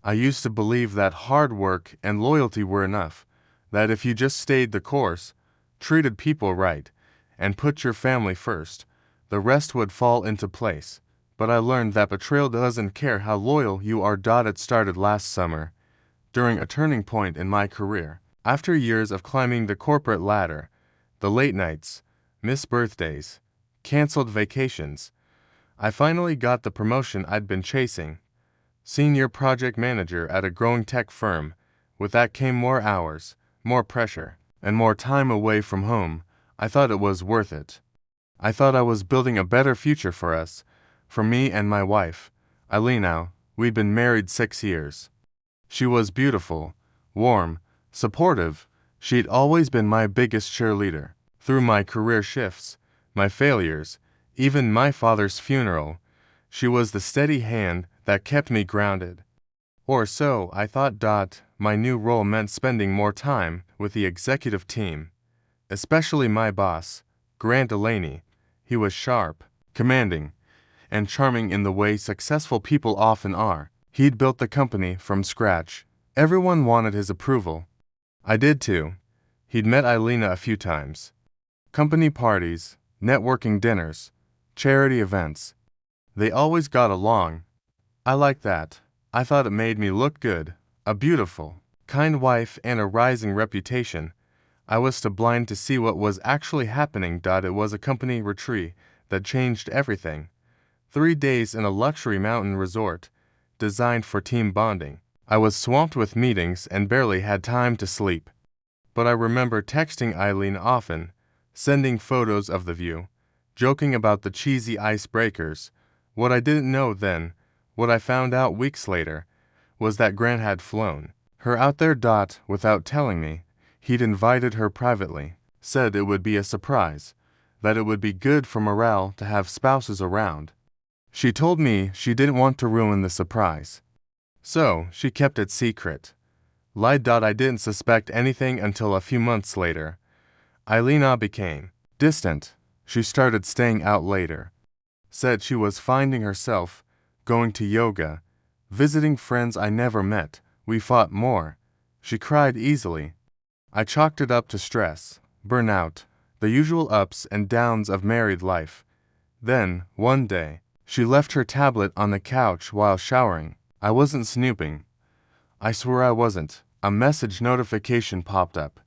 I used to believe that hard work and loyalty were enough, that if you just stayed the course, treated people right, and put your family first, the rest would fall into place. But I learned that betrayal doesn't care how loyal you are. It started last summer, during a turning point in my career. After years of climbing the corporate ladder, the late nights, missed birthdays, canceled vacations, I finally got the promotion I'd been chasing. Senior project manager at a growing tech firm. With that came more hours, more pressure, and more time away from home. I thought it was worth it. I thought I was building a better future for us, for me and my wife, Alina. We'd been married 6 years. She was beautiful, warm, supportive. She'd always been my biggest cheerleader. Through my career shifts, my failures, even my father's funeral, she was the steady hand that kept me grounded. Or so I thought. My new role meant spending more time with the executive team, especially my boss, Grant Delaney. He was sharp, commanding, and charming in the way successful people often are. He'd built the company from scratch. Everyone wanted his approval. I did too. He'd met Alina a few times. Company parties, networking dinners, charity events. They always got along. I liked that. I thought it made me look good. A beautiful, kind wife and a rising reputation. I was too blind to see what was actually happening. It was a company retreat that changed everything. 3 days in a luxury mountain resort, designed for team bonding. I was swamped with meetings and barely had time to sleep. But I remember texting Eileen often, sending photos of the view, joking about the cheesy icebreakers. What I didn't know then, what I found out weeks later, was that Grant had flown her out there. Without telling me. He'd invited her privately, said it would be a surprise, that it would be good for morale to have spouses around. She told me she didn't want to ruin the surprise, so she kept it secret. Lied. I didn't suspect anything until a few months later. Alina became distant. She started staying out later. Said she was finding herself, going to yoga, visiting friends I never met. We fought more. She cried easily. I chalked it up to stress, burnout, the usual ups and downs of married life. Then, one day, she left her tablet on the couch while showering. I wasn't snooping. I swear I wasn't. A message notification popped up.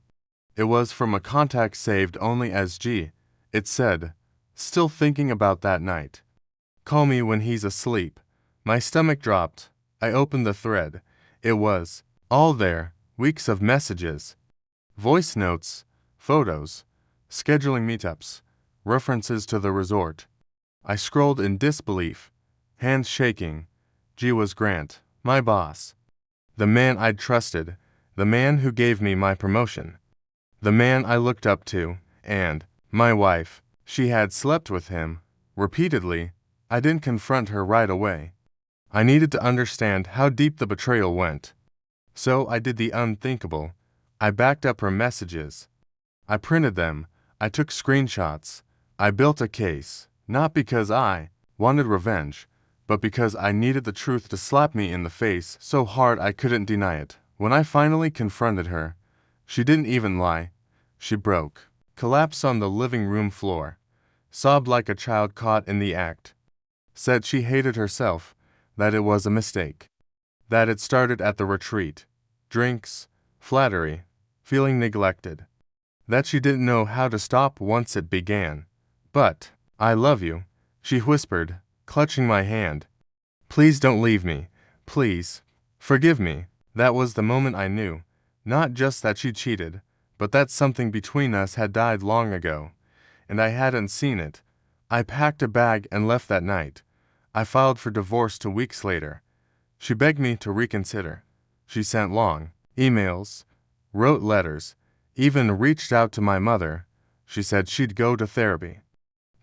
It was from a contact saved only as G. It said, "Still thinking about that night. Call me when he's asleep." My stomach dropped. I opened the thread. It was all there, weeks of messages, voice notes, photos, scheduling meetups, references to the resort. I scrolled in disbelief, hands shaking. G was Grant, my boss. The man I'd trusted, the man who gave me my promotion, the man I looked up to, and my wife. She had slept with him, repeatedly. I didn't confront her right away. I needed to understand how deep the betrayal went. So I did the unthinkable. I backed up her messages. I printed them. I took screenshots. I built a case, not because I wanted revenge, but because I needed the truth to slap me in the face so hard I couldn't deny it. When I finally confronted her, she didn't even lie. She broke, collapsed on the living room floor, sobbed like a child caught in the act, said she hated herself, that it was a mistake, that it started at the retreat, drinks, flattery, feeling neglected, that she didn't know how to stop once it began. But, "I love you," she whispered, clutching my hand. "Please don't leave me. Please. Forgive me." That was the moment I knew, not just that she cheated, but that something between us had died long ago, and I hadn't seen it. I packed a bag and left that night. I filed for divorce 2 weeks later. She begged me to reconsider. She sent long emails, wrote letters, even reached out to my mother. She said she'd go to therapy,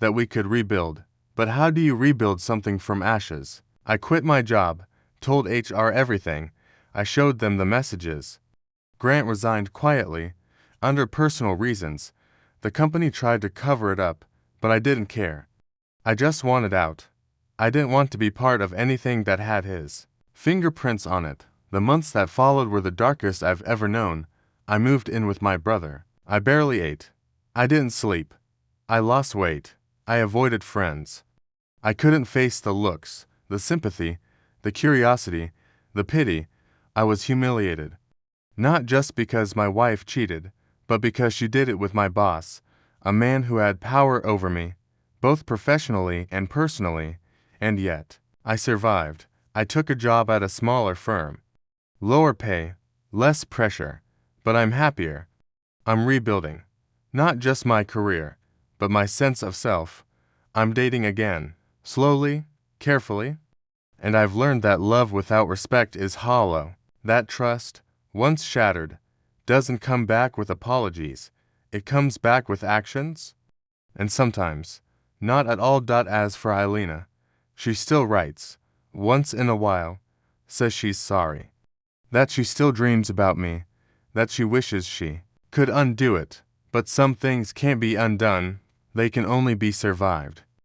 that we could rebuild. But how do you rebuild something from ashes? I quit my job, told HR everything. I showed them the messages. Grant resigned quietly, under personal reasons. The company tried to cover it up, but I didn't care. I just wanted out. I didn't want to be part of anything that had his fingerprints on it. The months that followed were the darkest I've ever known. I moved in with my brother. I barely ate. I didn't sleep. I lost weight. I avoided friends. I couldn't face the looks, the sympathy, the curiosity, the pity. I was humiliated. Not just because my wife cheated, but because she did it with my boss, a man who had power over me, both professionally and personally, and yet, I survived. I took a job at a smaller firm. Lower pay, less pressure, but I'm happier. I'm rebuilding. Not just my career, but my sense of self. I'm dating again, slowly, carefully, and I've learned that love without respect is hollow. That trust, once shattered, doesn't come back with apologies. It comes back with actions. And sometimes, not at all. As for Eilena, she still writes, once in a while, says she's sorry. That she still dreams about me, that she wishes she could undo it. But some things can't be undone, they can only be survived.